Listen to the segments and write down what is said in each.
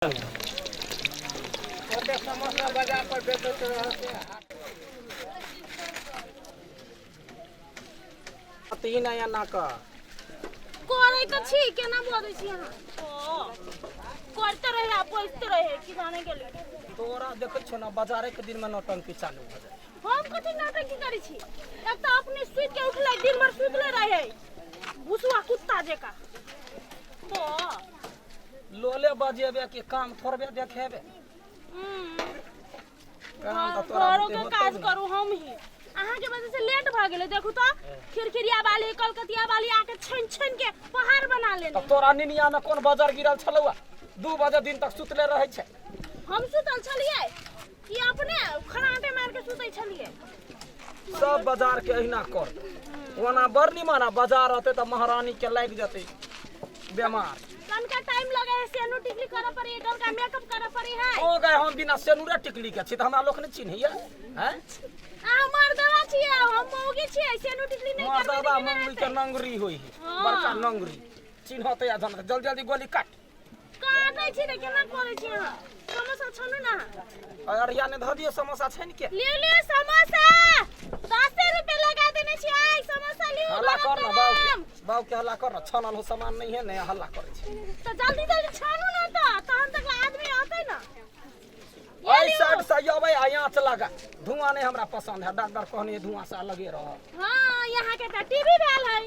समोसा बाजार पर बेचते रहते तीन या ना का कोरे तो छी केना बोलै छी अहाँ करते रहे आ पैसते रहे कि जाने के लिए तोरा देखै छ ना बाजारे के दिन में नौटंकी चालू भ जाय हम कथि नाटक करै छी एक तो अपने सुत के उठले दिन भर सुतले रहे भुसुआ कुत्ता जेका तो लोले बजेबे के काम थोड़बे देखेबे काम त तोरा घरों के काज करू हम ही अहाँ के वजह से लेट भ गेले देखू तो खिरखिरिया वाली कलकतिया वाली आके छन छन के पहाड़ बना लेने त तोरा निनिया में कोन बाजार गिरल छलौआ 2 बजे दिन तक सुतले रहै छै हम सुतल छलिए कि अपने खराटे मार के सुतै छलिए सब बाजार के अहिना कर ओना बड़ निमाना बाजार रहते त महारानी के लाग जते बीमार कनका टाइम लगे है सेनु टिकली करे पड़ी है का मेकअप करे पड़ी है हो गए हम बिना सेनुरा टिकली के छी त हमरा लोक ने चिन्हैया हैं हमर दवा छिए हम मौगी छिए सेनु टिकली नहीं करबे दादा मंगली के नंगरी होई है बड़का नंगरी चिन्हते या जन जल्दी जल्दी गोली काट काटै छी रे केना करे छी अहाँ समोसा छनु ना अरे या ने ध दियो समोसा छैन के ले ले समोसा 10 रुपए लगा देने छी आई समोसा लियो हल्ला कर ना बाऊ के हल्ला कर ना छनल हो सामान नहीं है नया हल्ला करे छी तो जल्दी जल्दी छानु ना तो तहन तक आदमी आते ना ओइ साइड से आबै आया लगा धुआं नहीं हमरा पसंद है डॉक्टर कहने धुआं से अलगे रह हां यहां के त टीवी भेल है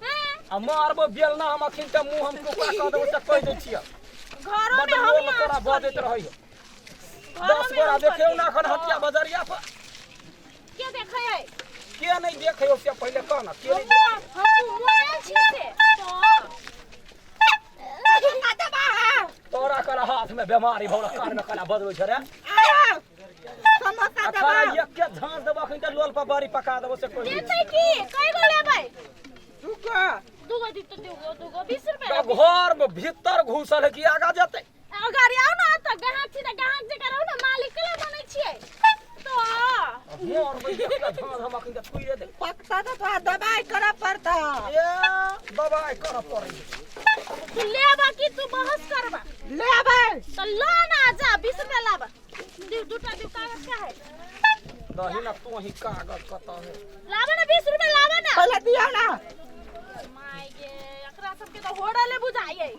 हैं आ मारबो बेल ना हम अखिन त मुंह हम कुका क देबो त कह दै छियै घरों में हम तोरा बजैत रहै 10 गोरा देखियो ना खन हटिया बाजारिया पर के देखे है के नहीं देखियो से पहले कह ना के हम मोबाइल छी से तोरा कर हाथ में बीमारी भौरा कान में कला बदलो छ रे समोसा अच्छा एक के झांस देबो अखन त लोल पर बारी पका देबो से कोई देतै की कई गो लेबै रुका दूगो दी तो दूगो 20 रुपए घर में भीतर घुसल है कि आगा जते अगाड़ी आउ ना त ग्राहक छी त ग्राहक जे करौ ना मालिक के बनै छियै तो मोर में देखला झांस हम अखन त छुइए दे पक्का तो दवाई करे पड़ता ए दवाई कर पड़ी तू लेबा की तू बहस करबा लेबै तो ला ना जा 20 रुपए लाबा दूटा कागज का है दही ना तू ही कागज कता है लाबा ना 20 रुपए लाबा ना पहले दिया ना माय गे एकरा सब के तो होड़ले बुझाइए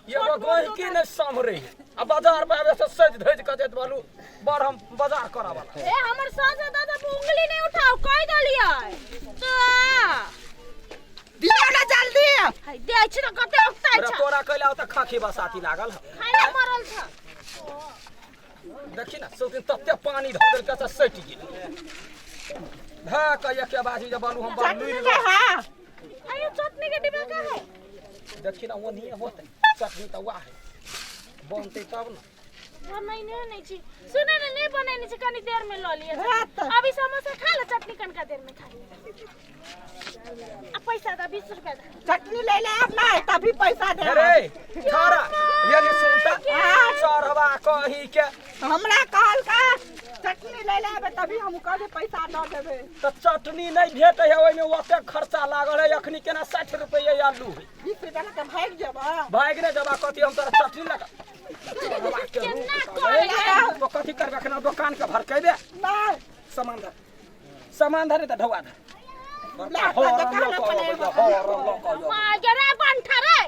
ये गोई की ने सामरे अब बाजार में आवे से सज धज के देत बालू बड़ हम बाजार करा वाला ए हमर सास दादा उंगली नहीं उठाओ कह दलिए तो दिया ना जल्दी हाय दे छी त कते उठता अरे छ तोरा कहला त खाखी बसाती लागल है खाना मरल छ देखी ना सोकिन तत्ते पानी ध देल के त सट गेल धा कहिया के बाजी जब बालू हम बालू चटनी हां अरे चटनी के डिब्बा का है देखी ना वो नहीं होते चटनी त वा है बनते तब ना नहीं छी सुने ना नहीं बनानी छ कनी देर में ल लिए अभी समोसा खा ले चटनी कनका देर में खा ले अब पैसा दा 20 रुपया दा चटनी ले ले अब नहीं तभी पैसा दे अरे थारा ये नहीं सुनता सरवा कही के हमरा कहल का चटनी ले ले तभी हम कहबे पैसा दे देबे त चटनी नहीं भेटे है ओइ में ओते खर्चा लागल है अखनी केना 60 रुपया आलू है 20 रुपया के भाग जेबा भाग ने जबा कथी हम तोरा चटनी लगा तो कथी करबे केना दुकान के भर कैबे नहीं सामान धरे त ढवा दे मां जरा बंठा रे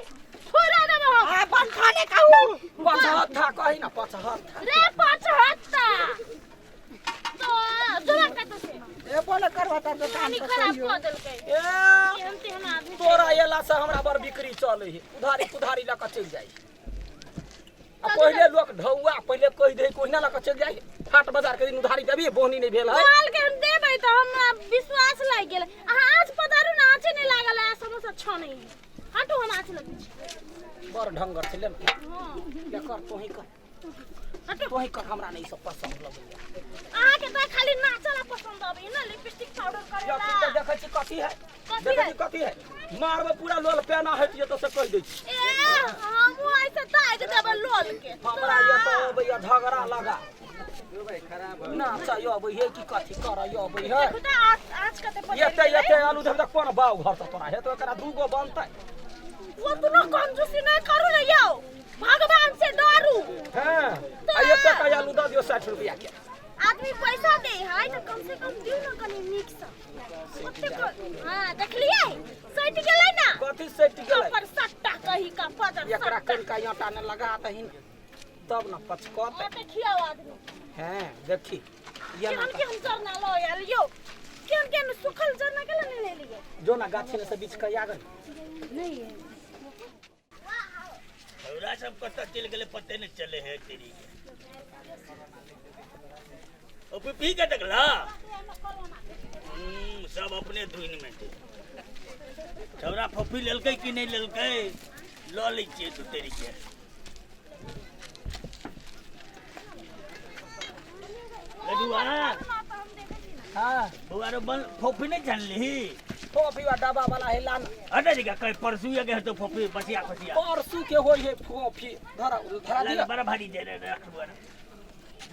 थोड़ा दे हो आ बनखाने कहू 75 कही ना 75 रे 75 तो जुड़ा के तो से ए बोले करवा त दुकान पानी पर खराब कहियो कर देलकै ए एहनते हम आदमी तोरा एला से हमरा बर बिक्री चले है उधारी लक चल जाई आ पहले लोग ढौआ पहले कह दे कोइना लक चल जाई हाट बाजार के दिन उधारी देबी बोहनी नहीं भेल है काल के हम देबै त हम विश्वास लाग गेल अहाँ आज पदारू ना आछे नहीं लागल है समोसा छ नहीं हटो हम आछ लग बड़ ढंगर छले न हां ले कर तोही कर हटो तोही कर हमरा नहीं सब पसंद लगै अहाँ के त खाली नाचला पसंद आबै ना लिपस्टिक पाउडर या करेला तो देखै छी कथी है कथी देखै है? छी कथी है मारबे पूरा लोल पेना हटिए तो से कह दै छी ए हम ऐसे ताक देब लोल के हमरा ये तो भैया झगड़ा लगा ना चाहिए भैया की कथी कर यो भैया खुदा आज कते ये आलू धर तक कोन बाऊ घर त तोरा हे तो एकरा दूगो बनतै वो तू ना कंजूसी नहीं करू ना यो भगवान से डरू। हां आ एक टका आलू दे दियो 60 रुपया के। आदमी पैसा दे है तो कम से कम दियो ना कनी नीक से। ओते को हां देखलिए सट गेलै ना। कथि सट गेलै? पर सट्टा कही का पदर एकरा कन का आटा न लगा दहिन तब न पचकत। ओते खियाओ आदमी। हां देखी ये ना केहन केहन जरना लो यार यो। केहन केहन सुखल जरना के ले लिए। जो ना गाछी में से बीच के आ गई नहीं है। औरा सब कत्ता चल गेले पते नहीं चले है तेरी के। ओ पी के देखला सब अपने धुन में छौरा फफी लेलकै कि नहीं लेलकै ल लै छियै तू तेरी के। लडुआ हां बुआरो बन फफी नहीं जानली फोफी वा डब्बा वाला है लान अरे जी का कई परसू के तो फफी बसिया खसिया परसू के होई है फोफी धरा धरा दिया। बड़ा भारी दे रे रखबा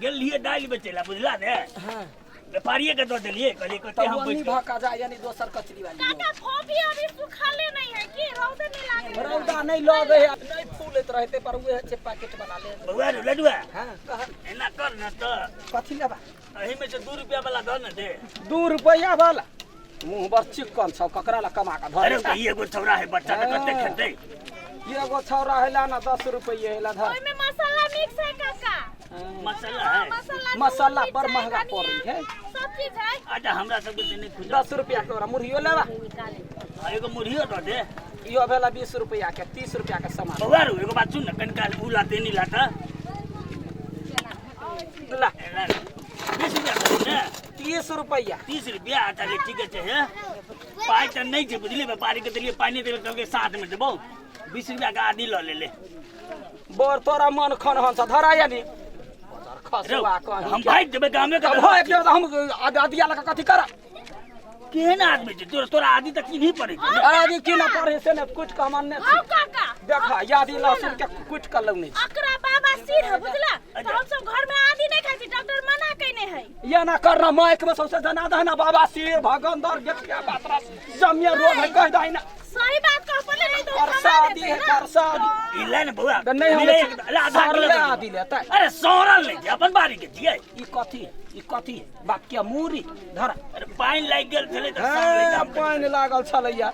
गेल लिए दाल बेचेला बुझला ने। हां व्यापारिये के दो देलिए कहलिए कते तब हम वनी बैठ भाका जा यानी दोसर कचरी वाली काका फोफी अभी सुखाले नहीं है कि रौद नहीं लागे। रौदा नहीं लगे है नहीं फूलत रहते पर उहे से पैकेट बना ले। बउआ रे लडुआ हां कह एना कर न त कथि लेबा? एही में से 2 रुपया वाला दो न दे। 2 रुपया वाला मुंह बर चिकन छ ककरा ला कमा का अरे धर। ये एगो छौरा है बच्चा त कते खेते। ये एगो छौरा है ला ना 10 रुपया है ला धर। ओइ में मसाला मिक्स है काका। मसाला है मसाला पर महंगा पड़ रही है। सब चीज है। अच्छा हमरा सब के देने खुद 10 रुपया के मुरहियो लेबा? एगो मुरहियो दो दे। इहो भेला 20 रुपया के 30 रुपया के सामान बउआ रे एगो बात सुन न कनका उला देनी लाता ला 20 रुपया दे ने 30 रुपया 30 रुपया अच्छा ले ठीक है है। पाई त नहीं छे बुझली व्यापारी के देलिए पानी देले तो के साथ में देबो 20 रुपया का आधी ल ले ले। बोर तोरा मन खन हंस धरा यानी खसुआ कहीं हम भाई देबे गामे का अब हो एक हम आदिया लगा कथि कर केहन आदमी छे तोरा आदि तक की नहीं पड़े छे। आदि की ना पढ़े से ने कुछ का मन ने हां काका देखा यादी लहसुन के कुछ कर लगनी अकरा बाबा सिर है बुझला। तो हम सब घर में आदि नहीं खाई छी डॉक्टर मना कइने है। ये ना करना माइक में सबसे जना दहना बाबा सिर भगंदर गेटिया बातरा जमिया रोग है कह दई ना। सही बात कह पले नहीं तो प्रसादी है प्रसादी इले ने बउआ नहीं हम आधा किलो आदि लेता अरे सोरल ले अपन बारी के जिए ई कथी बाकिया मूरी धरा अरे पानी लाग गेल छले त हां पानी लागल छलैया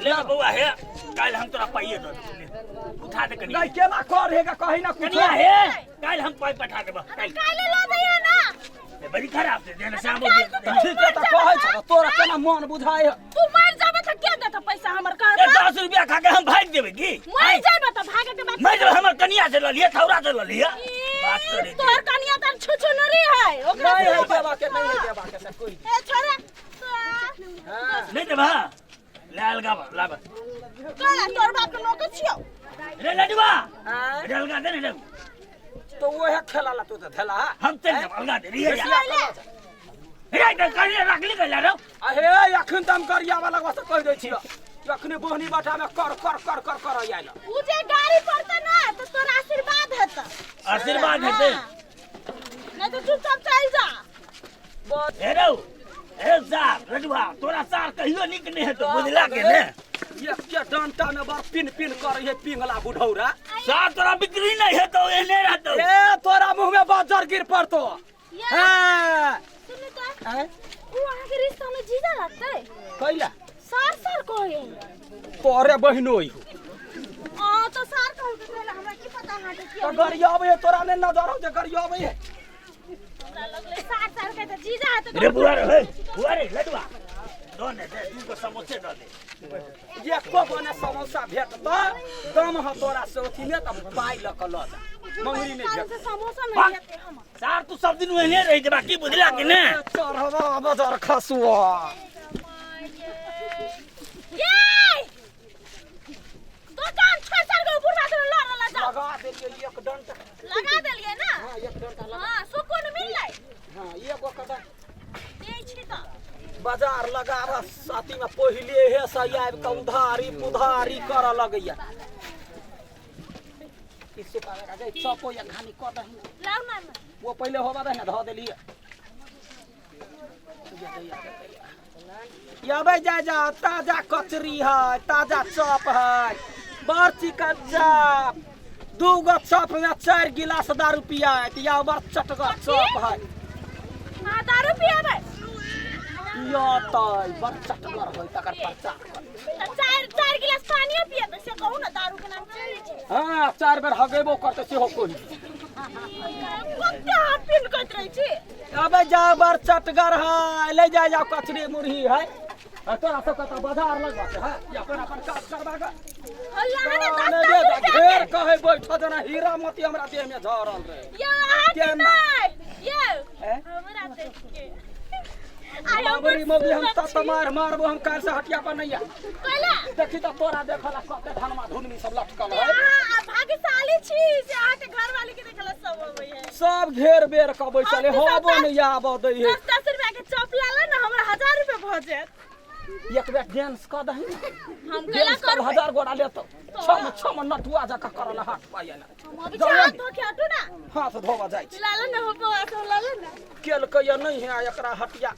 ले बउआ हे काल हम तोरा पाइए दो उठा दे कनी नहीं केला कर हेगा कहि ना कुछ कनिया हे काल हम पाई पठा देबो काले ला दैया ना। बड़ी खराब से देना सामो ठीक है त कहै छ तोरा केना मन बुझाय तू मर जाबे त के देत पैसा हमर का? 10 रुपया खा के हम भाग देबे की मर जाबे त भागे के बात। मैं जब हमर कनिया से ल लिया थौरा से ल लिया बात करे तोर कनिया त छुछुनरी है ओकरा नहीं है देवा के नहीं है देवा के से कोई ए छोरा हां नहीं देबा ले अलगा लाबा का तोर बाप के नौकर छियो। रे लडवा हां रे अलगा दे ने तो वो है खेला ला तू तो खेला हम चल जब अलगा दे रे खेला रे तो कनिया रखली के ला रो अहे अखन तम करिया वाला बस कह दै छियो अखने बोहनी बाटा में कर कर कर कर कर आइल उ जे गाड़ी पड़ता ना तो तोरा आशीर्वाद हेता। आशीर्वाद हेते नहीं तो चुपचाप चल जा। बस हे रो हे सार लडवा तोरा सार कहियो निक नहीं है तो बुझला के ने ये के डंटा में बार पिन पिन कर ये पिंगला बुढ़ौरा सार तोरा बिक्री नहीं है तो एने रहतो ए तोरा मुंह में बाजार गिर पड़तो हां सुन तो हैं उ वहां के रिश्ता में जीजा लगते कइला सार सार कहे तोरे बहिनोई हो आ तो सार कहू के पहले हमरा की पता हाटे की तो गरियाबे तोरा ने नजर हो जे गरियाबे है हमरा लगले सार सार के त जीजा है तो रे बुआ रे लडवा दो ने दे तू को समोसे दो दे ये को बने समोसा भेट तो दम ह तोरा से ओथी में त पाई ल क ल जा मंगरी नहीं भेट से समोसा नहीं लेते हम। सार तू सब दिन एने रह जेबा की बुझला के ने चढ़वा बाजार खसुआ ये दुकान छोड़ सर के ऊपर बात ला जा लगा देलिए एक डंटा लगा देलिए ना। हां एक डंटा लगा हां सुकून मिलले हां एगो कदा दे छी त बाजार लगावा साथी में पहिले हे सयाब का उधारी पुधारी कर लगैया किसे पावेगा गई चपो या खानी क दही लाउ ना वो पहिले होबा दही ना ध देलिए याबे जा ताजा कचरी है ताजा चप है बड़ चिकन चाप दू गो चप में 4 गिलास दारू पिया है या बड़ चटगर चप है हां दारू पियाबे या तय बड़ चटगर है तकर प्रचार चार गिलास पानियो पिए त से कहू ना दारू के नाम चले छै हां 4 बेर हगेबो करते से हो कोई कते हाथ पिन करत रही छी अबे जा बड़ चटगर है ले जा जाओ कचरी मुरही है तोरा सब का बाजार लगवा है या अपन काज करबा का अल्लाह ने ने दे दा ढेर कहे बैठ जना हीरा मोती हमरा देह में झरल रहे यो हाथ नहीं यो हमरा देख के बाबरी मोगी हम तत मारबो हम काल से हटिया पर नहीं कहला देखी त तोरा देखला कते धनमा धुनमी सब लटकल है हां भाग्यशाली छी से आके घर वाले के देखला सब होय है सब घेर बेर के बैठले होबो नहीं आबो दे है 10 रुपया के चॉप लाला ना हमरा 1000 रुपया भ जात एक बेर डांस क दही हम केला कर 1000 गोड़ा ले तो छम नटुआ जका करल हाथ पायना हम अभी हाथ धो के हटू ना हाथ धोबा जाय लाला ना हो तो लाला ना केल के नहीं है एकरा हटिया